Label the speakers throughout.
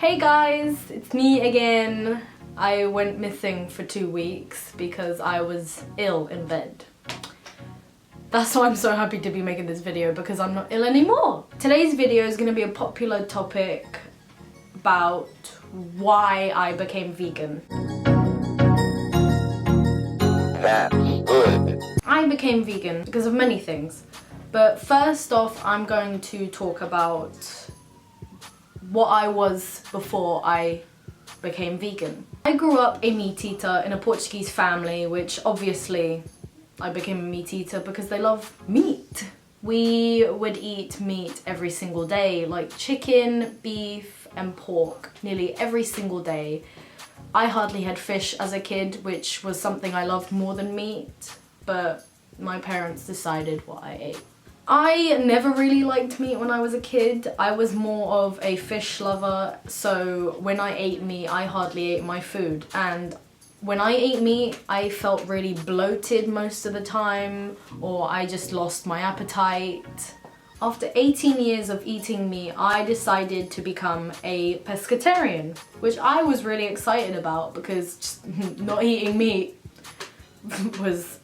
Speaker 1: Hey guys, it's me again. I went missing for 2 weeks because I was ill in bed. That's why I'm so happy to be making this video, because I'm not ill anymore. Today's video is going to be a popular topic about why I became vegan.
Speaker 2: That's good.
Speaker 1: I became vegan because of many things. But first off, I'm going to talk about what I was before I became vegan. I grew up a meat eater in a Portuguese family, which obviously I became a meat eater because they love meat. We would eat meat every single day, like chicken, beef and pork, nearly every single day. I hardly had fish as a kid, which was something I loved more than meat, but my parents decided what I ate. I never really liked meat when I was a kid. I was more of a fish lover, so when I ate meat, I hardly ate my food. And when I ate meat, I felt really bloated most of the time, or I just lost my appetite. After 18 years of eating meat, I decided to become a pescatarian, which I was really excited about because just not eating meat was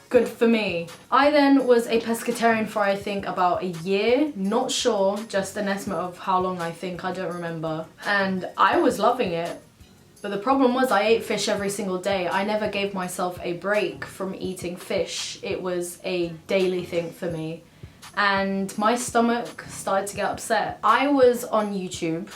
Speaker 1: good for me. I then was a pescatarian for I think about a year, not sure, just an estimate of how long I think, I don't remember. And I was loving it. But the problem was I ate fish every single day. I never gave myself a break from eating fish. It was a daily thing for me. And my stomach started to get upset. I was on YouTube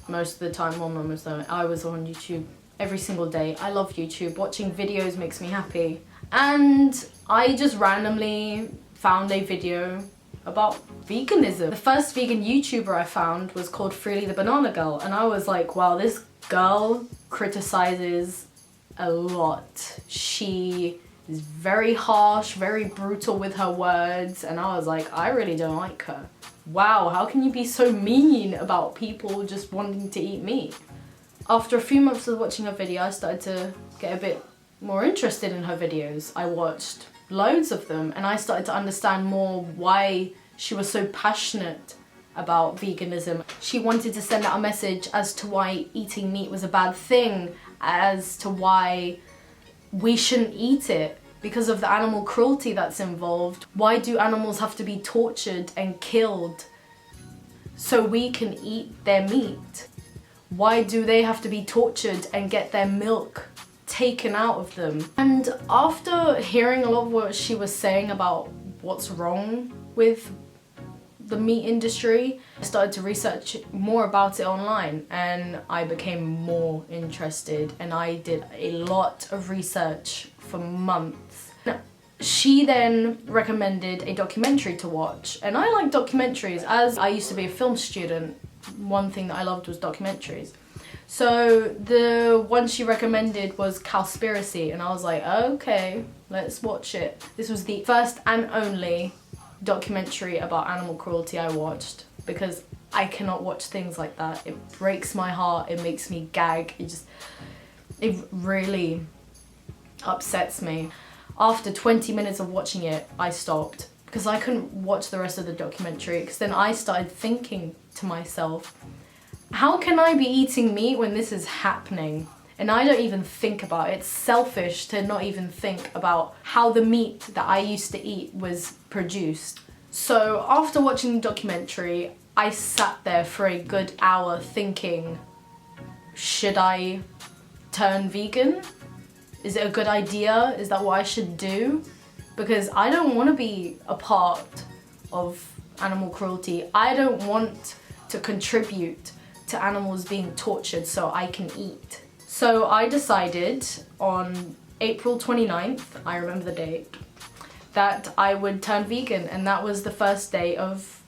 Speaker 1: most of the time, well, not most of the time, I was on YouTube every single day. I love YouTube. Watching videos makes me happy. And I just randomly found a video about veganism. The first vegan YouTuber I found was called Freely the Banana Girl, and I was like, wow, this girl criticizes a lot. She is very harsh, very brutal with her words, and I was like, I really don't like her. Wow, how can you be so mean about people just wanting to eat meat? After a few months of watching her video, I started to get a bit more interested in her videos. I watched loads of them and I started to understand more why she was so passionate about veganism. She wanted to send out a message as to why eating meat was a bad thing, as to why we shouldn't eat it because of the animal cruelty that's involved. Why do animals have to be tortured and killed so we can eat their meat? Why do they have to be tortured and get their milk taken out of them? And after hearing a lot of what she was saying about what's wrong with the meat industry, I started to research more about it online and I became more interested, and I did a lot of research for months. She then recommended a documentary to watch, and I like documentaries. As I used to be a film student, one thing that I loved was documentaries. So the one she recommended was Cowspiracy, and I was like, okay, let's watch it. This was the first and only documentary about animal cruelty I watched, because I cannot watch things like that. It breaks my heart, it makes me gag, it really upsets me. After 20 minutes of watching it, I stopped because I couldn't watch the rest of the documentary, because then I started thinking to myself, how can I be eating meat when this is happening? And I don't even think about it. It's selfish to not even think about how the meat that I used to eat was produced. So after watching the documentary, I sat there for a good hour thinking, should I turn vegan? Is it a good idea? Is that what I should do? Because I don't want to be a part of animal cruelty. I don't want to contribute to animals being tortured so I can eat. So I decided on April 29th, I remember the date, that I would turn vegan, and that was the first day of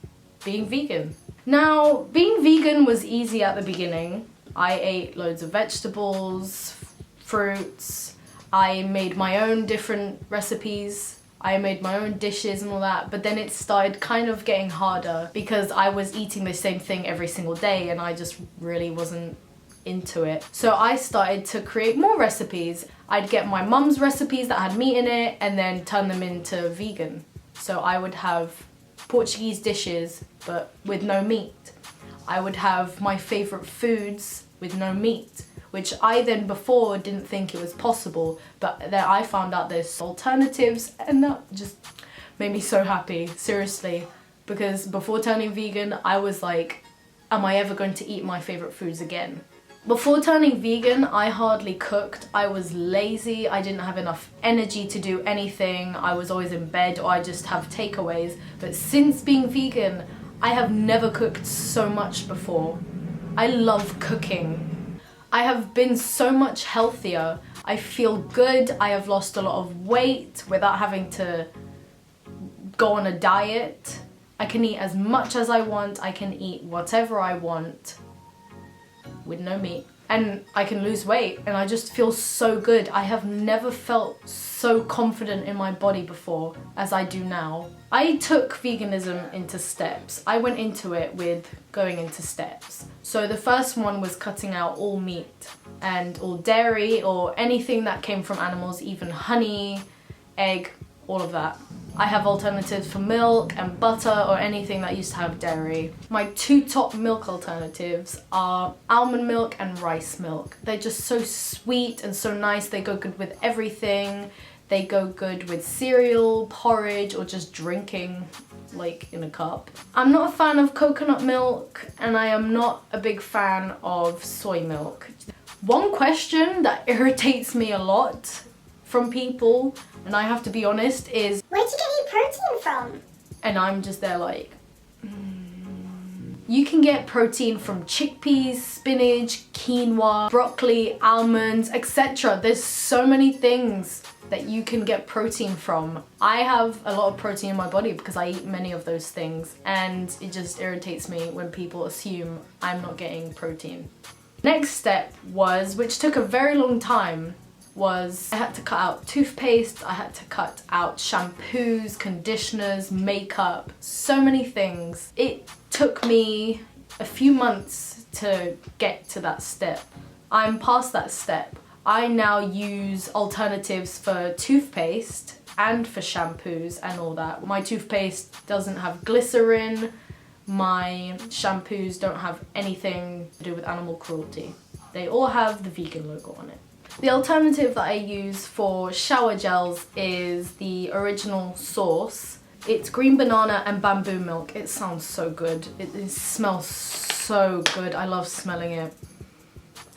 Speaker 1: being vegan. Now, being vegan was easy at the beginning. I ate loads of vegetables, fruits, I made my own different recipes, I made my own dishes and all that, but then it started kind of getting harder because I was eating the same thing every single day and I just really wasn't into it. So I started to create more recipes. I'd get my mum's recipes that had meat in it and then turn them into vegan. So I would have Portuguese dishes but with no meat. I would have my favorite foods with no meat, which I then before didn't think it was possible, but then I found out there's alternatives, and that just made me so happy, seriously, because before turning vegan I was like, am I ever going to eat my favorite foods again? Before turning vegan, I hardly cooked. I was lazy, I didn't have enough energy to do anything, I was always in bed, or I just have takeaways. But since being vegan, I have never cooked so much before. I love cooking. I have been so much healthier. I feel good, I have lost a lot of weight without having to go on a diet. I can eat as much as I want, I can eat whatever I want with no meat, and I can lose weight, and I just feel so good. I have never felt so confident in my body before as I do now. I took veganism into steps. I went into it with going into steps. So the first one was cutting out all meat and all dairy or anything that came from animals, even honey, egg, all of that. I have alternatives for milk and butter or anything that used to have dairy. My two top milk alternatives are almond milk and rice milk. They're just so sweet and so nice. They go good with everything. They go good with cereal, porridge, or just drinking like in a cup. I'm not a fan of coconut milk, and I am not a big fan of soy milk. One question that irritates me a lot from people, and I have to be honest, is
Speaker 3: where'd you get your protein from?
Speaker 1: And I'm just there like, You can get protein from chickpeas, spinach, quinoa, broccoli, almonds, etc. There's so many things that you can get protein from. I have a lot of protein in my body because I eat many of those things, and it just irritates me when people assume I'm not getting protein. Next step was, which took a very long time, was I had to cut out toothpaste, I had to cut out shampoos, conditioners, makeup, so many things. It took me a few months to get to that step. I'm past that step. I now use alternatives for toothpaste and for shampoos and all that. My toothpaste doesn't have glycerin, my shampoos don't have anything to do with animal cruelty. They all have the vegan logo on it. The alternative that I use for shower gels is the original source. It's green banana and bamboo milk. It sounds so good. It smells so good. I love smelling it.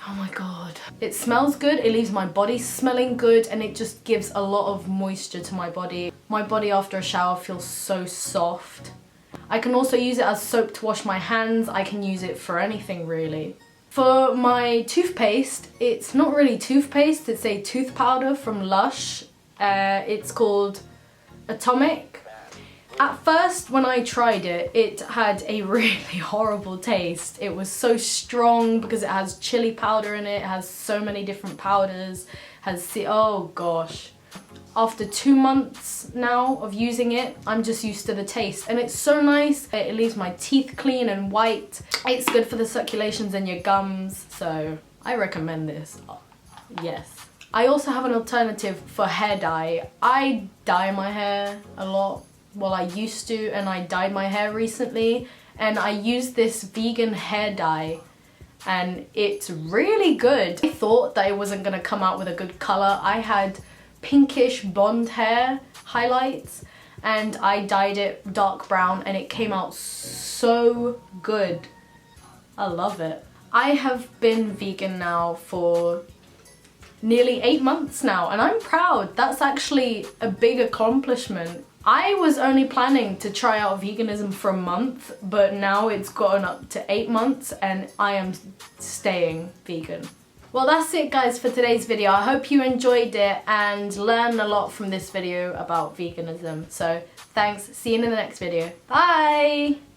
Speaker 1: Oh my god. It smells good, it leaves my body smelling good, and it just gives a lot of moisture to my body. My body after a shower feels so soft. I can also use it as soap to wash my hands. I can use it for anything really. For my toothpaste, it's not really toothpaste, it's a tooth powder from Lush. It's called Atomic. At first, when I tried it, it had a really horrible taste. It was so strong because it has chili powder in it, it has so many different powders, oh gosh. After 2 months now of using it, I'm just used to the taste, and it's so nice. It leaves my teeth clean and white. It's good for the circulations in your gums, so I recommend this. Yes. I also have an alternative for hair dye. I dye my hair a lot. Well, I used to, and I dyed my hair recently, and I used this vegan hair dye, and it's really good. I thought that it wasn't gonna come out with a good color. I had pinkish blonde hair highlights, and I dyed it dark brown, and it came out so good. I love it. I have been vegan now for nearly 8 months now, and I'm proud. That's actually a big accomplishment. I was only planning to try out veganism for a month, but now it's gotten up to 8 months, and I am staying vegan. Well, that's it guys for today's video. I hope you enjoyed it and learned a lot from this video about veganism. So thanks, see you in the next video. Bye!